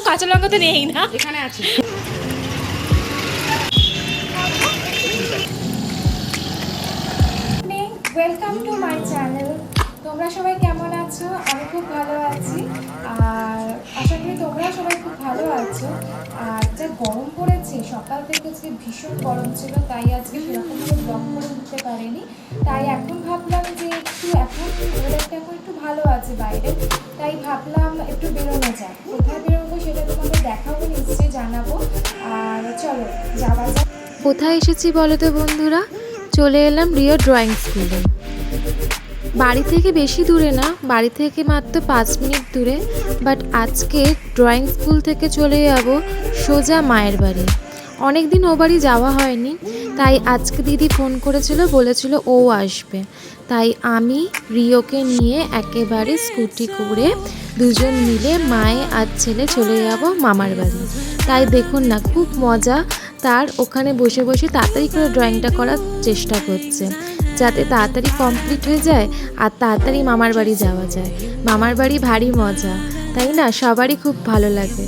কাঁচা লঙ্কা তো নেই না, এখানে আছে। Welcome to my channel. তোমরা সবাই কেমন আছো? আমি খুব ভালো আছি, আর আশা করি তোমরা সবাই খুব ভালো আছো। আর যা গরম পড়েছে, সকাল থেকে আজকে ভীষণ গরম ছিল, তাই আজকে সেরকমভাবে ব্লগ করে উঠতে পারিনি। তাই এখন ভাবলাম যে এখন ওয়েদারটা এখন একটু ভালো আছে বাইরে, তাই ভাবলাম একটু বেরোনো যাক। কোথায় বেরোবো সেটা তোমাদের দেখাবো, নিশ্চয়ই জানাবো। আর চলো যাওয়া যাক। কোথায় এসেছি বলো তো বন্ধুরা? চলে এলাম রিও ড্রয়িং স্কুলে। বাড়ি থেকে বেশি দূরে না, বাড়ি থেকে মাত্র 5 মিনিট দূরে। বাট আজকে ড্রয়িং স্কুল থেকে চলে যাব সোজা মায়ের বাড়ি। অনেক দিন ও বাড়ি যাওয়া হয়নি, তাই আজকে দিদি ফোন করেছিল, বলেছিল ও আসবে। তাই আমি রিওকে নিয়ে একেবারে স্কুটি করে দুজন মিলে মায়ে আর ছেলে চলে যাব মামার বাড়ি। তাই দেখুন না, খুব মজা। তার ওখানে বসে বসে তাড়াতাড়ি করে ড্রয়িংটা করার চেষ্টা করছে, যাতে তাড়াতাড়ি কমপ্লিট হয়ে যায় আর তাড়াতাড়ি মামার বাড়ি যাওয়া যায়। মামার বাড়ি ভারী মজা, তাই না? সবারই খুব ভালো লাগে,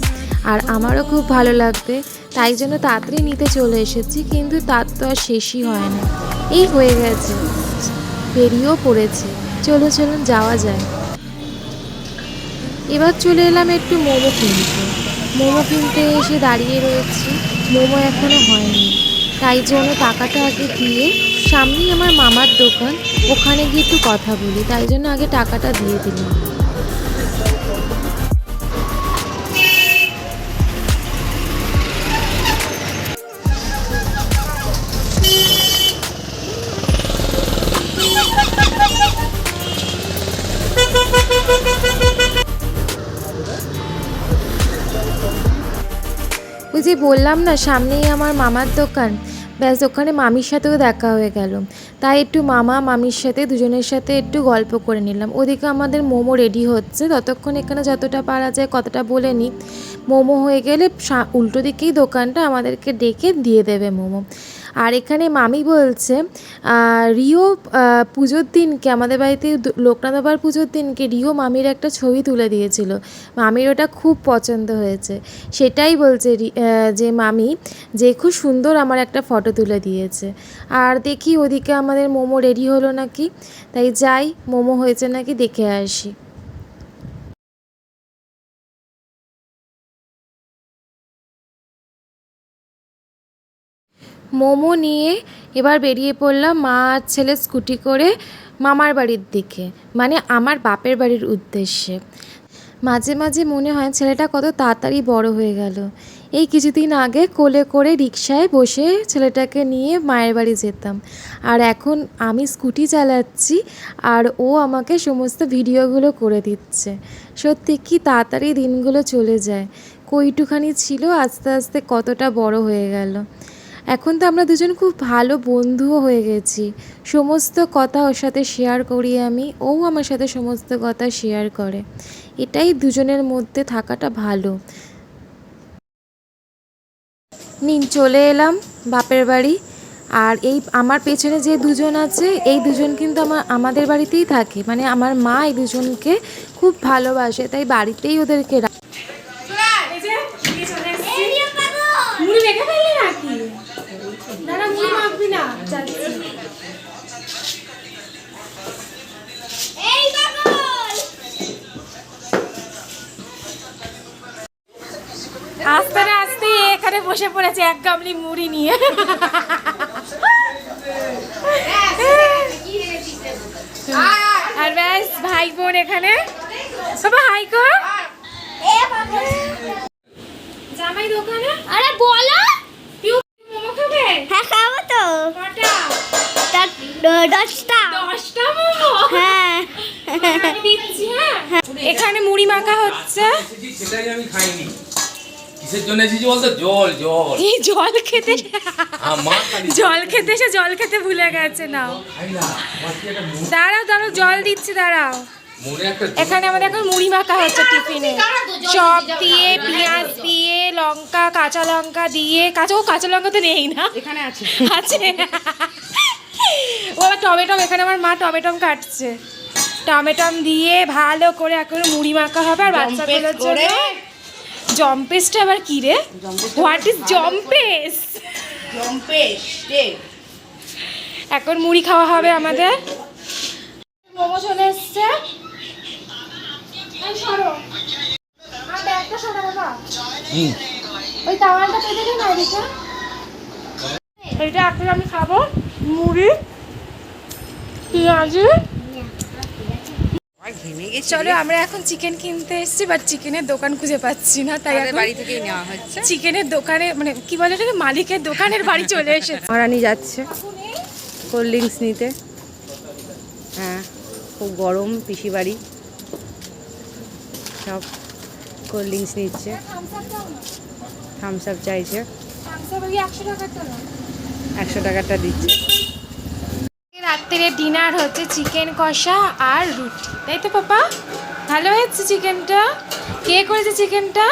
আর আমারও খুব ভালো লাগবে। তাই জন্য তাড়াতাড়ি নিতে চলে এসেছি, কিন্তু তার তো আর শেষই হয় না। এই হয়ে গেছে, বেরিয়েও পড়েছে। চলুন যাওয়া যায়। এবার চলে এলাম একটু মোমো কিনতে। মোমো কিনতে এসে দাঁড়িয়ে রয়েছি, মোমো এখনও হয়নি। তাই জন্য টাকাটা আগে দিয়ে, সামনেই আমার মামার দোকান, ওখানে গিয়ে একটু কথা বলি, তাই জন্য আগে টাকাটা দিয়ে দিলাম। ওই যে বললাম না, সামনেই আমার মামার দোকান, ব্যাস ওখানে মামির সাথেও দেখা হয়ে গেল। তাই একটু মামা মামির সাথে দুজনের সাথে একটু গল্প করে নিলাম। ওদিকে আমাদের মোমো রেডি হচ্ছে, ততক্ষণ এখানে যতটা পারা যায় কতটা বলে নিই। মোমো হয়ে গেলে উল্টো দিকেই দোকানটা, আমাদেরকে ডেকে দিয়ে দেবে মোমো। আর এখানে মামি বলছে রিও পুজোর দিনকে আমাদের বাড়িতে লোকনাথ বাবার পুজোর দিনকে রিও মামির একটা ছবি তুলে দিয়েছিল, মামির ওটা খুব পছন্দ হয়েছে। সেটাই বলছে যে মামি যে খুব সুন্দর আমার একটা ফটো তুলে দিয়েছে। আর দেখি ওদিকে আমাদের মোমো রেডি হলো নাকি, তাই যাই মোমো হয়েছে নাকি দেখে আসি। মোমো নিয়ে এবার বেরিয়ে পড়লাম মা আর ছেলে স্কুটি করে মামার বাড়ির দিকে, মানে আমার বাপের বাড়ির উদ্দেশ্যে। মাঝে মাঝে মনে হয় ছেলেটা কত তাড়াতাড়ি বড় হয়ে গেল। এই কিছুদিন আগে কোলে করে রিকশায় বসে ছেলেটাকে নিয়ে মায়ের বাড়ি যেতাম, আর এখন আমি স্কুটি চালাচ্ছি আর ও আমাকে সমস্ত ভিডিওগুলো করে দিচ্ছে। সত্যি কি তাড়াতাড়ি দিনগুলো চলে যায়। কইটুখানি ছিল, আস্তে আস্তে কতটা বড় হয়ে গেল। এখন তো আমরা দুজন খুব ভালো বন্ধুও হয়ে গেছি। সমস্ত কথা ওর সাথে শেয়ার করি আমি, ও আমার সাথে সমস্ত কথা শেয়ার করে। এটাই দুজনের মধ্যে থাকাটা ভালো। নিন চলে এলাম বাপের বাড়ি। আর এই আমার পেছনে যে দুজন আছে, এই দুজন কিন্তু আমাদের বাড়িতেই থাকে, মানে আমার মা এই দুজনকে খুব ভালোবাসে, তাই বাড়িতেই ওদেরকে আস্তে আস্তে এখানে বসে পড়েছে এক গামলি মুড়ি নিয়ে। আর ব্যাস ভাই বোন এখানে সবাই হাই কর। জামাই দোকানে, আরে বলো মোমো খাবে? হ্যাঁ খাবো তো। কটা? 10টা। 10টা মোমো? হ্যাঁ আমি দিচ্ছি। হ্যাঁ এখানে মুড়ি মাখা হচ্ছে। সেটাই আমি খাইনি। কিসের জন্য এসেছি বলতো? জল জল। এই জল খেতে, জল খেতে এসে জল খেতে ভুলে গেছে। নাও দাঁড়াও দাঁড়াও, জল দিচ্ছি, দাঁড়াও। এখানে আমাদের এখন মুড়ি মাখা হচ্ছে টিফিনে, চপ দিয়ে, পেঁয়াজ দিয়ে, লঙ্কা, কাঁচা লঙ্কা দিয়ে, কাঁচা লঙ্কা তো নেই না, এখানে আছে। আছে। ও টমেটো, এখানে আমার মা টমেটো কাটছে। টমেটো দিয়ে ভালো করে এখন মুড়ি মাখা হবে, আর বাচ্চাগুলোর জন্য জম্পেসটা আবার কি রে? হোয়াট ইজ জম্পেস? জম্পেশ টেপ। এখন মুড়ি খাওয়া হবে আমাদের। মোমো চলে এসছে। এই সরো। আর ব্যাগটা সরো বাবা। ওই তাওয়ালটা পেতে দে না এদিকে। এইটা এখন আমি খাবো মুড়ি পেঁয়াজি। আর ঘেমে গেছি। চলো আমরা এখন চিকেন কিনতে এসেছি, বাট চিকেনের দোকান খুঁজে পাচ্ছি না, তাই আমাদের এখন বাড়ি থেকেই নেওয়া হচ্ছে। চিকেনের দোকানে মানে কি বলে এটাকে, মালিকের দোকানের বাড়ি চলে এসেছে। মহারানী যাচ্ছে কোল্ড ড্রিঙ্কস নিতে। হ্যাঁ, খুব গরম, পিসি বাড়ি সব কোল্ড ড্রিঙ্কস নিচ্ছে। থামস আপ চাইছে, 100 টাকাটা দিচ্ছে। রাত্রে ডিনার হচ্ছে চিকেন কষা আর রুটি, তাই তো পাপা? ভালো হয়েছে চিকেনটা? কে করেছে চিকেনটা?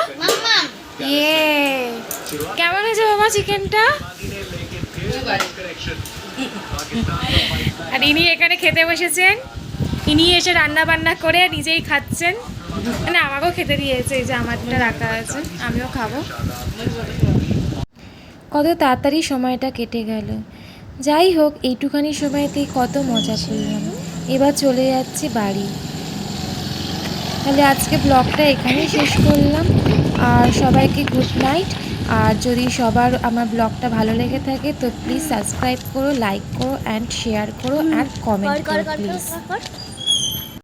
ইয়ে, কেমন হয়েছে বাবা চিকেনটা? আর ইনি এখানে খেতে বসেছেন, ইনি এসে রান্না বান্না করে নিজেই খাচ্ছেন, মানে আমাকেও খেতে দিয়েছে, এই যে আমারটা রাখা আছে, আমিও খাবো। কত তাড়াতাড়ি সময়টা কেটে গেল। যাই হোক, এইটুখানি সময়তেই কত মজা করলাম। এবার চলে যাচ্ছি বাড়ি। তাহলে আজকে ব্লগটা এখানেই শেষ করলাম, আর সবাইকে গুড নাইট। আর যদি সবার আমার ব্লগটা ভালো লেগে থাকে তো প্লিজ সাবস্ক্রাইব করো, লাইক করো অ্যান্ড শেয়ার করো অ্যান্ড কমেন্ট করো প্লিজ।